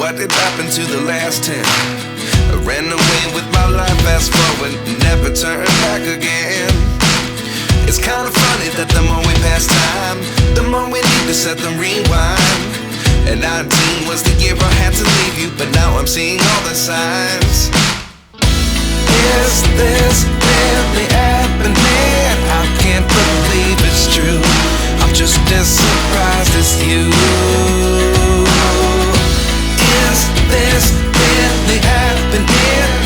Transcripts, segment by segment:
what did happen to the last 10? I ran away with my life, fast forward, never turn back again. It's kind of funny that the more we pass time, the more we need to set the rewind. And 19 was the year I had to leave you, but now I'm seeing all the signs. Is this really happening? I can't believe it's true. I'm just as surprised as you. Is this really happening?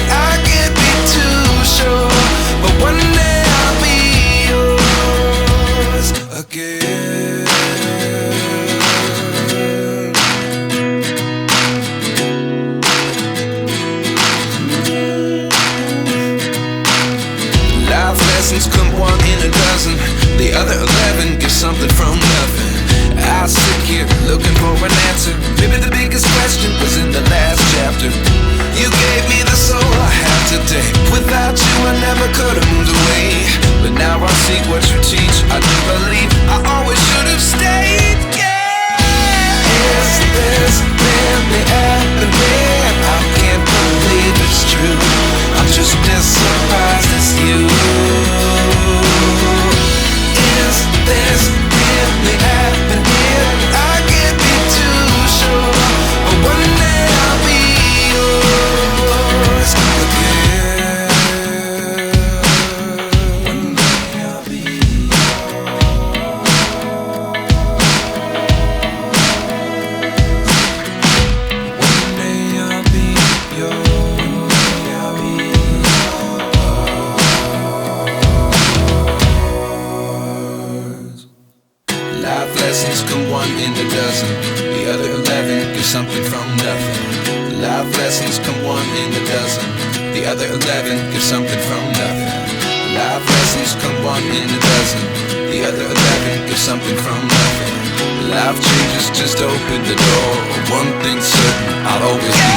I can't be too sure, but one day I'll be yours again. Life lessons come one in a dozen. The other 11 get something from nothing. I sit here looking for an answer. Maybe the biggest question was in the last chapter. You gave me the soul I have today. Without you I never could have moved away. But now I see what you teach. I do believe I always should have stayed. Yeah. Is this really happening? I can't believe it's true. I'm just as surprised as you. Is this really happening? I can't be too sure, but one day I'll be yours again. One day I'll be yours. One day I'll be yours. I'll be yours. Life lessons come one in a dozen. The other 11 give something from nothing. Life lessons come one in a dozen. The other 11 give something from nothing. Life lessons come one in a dozen. The other 11 give something from nothing. Life changes just open the door. One thing's certain, I'll always be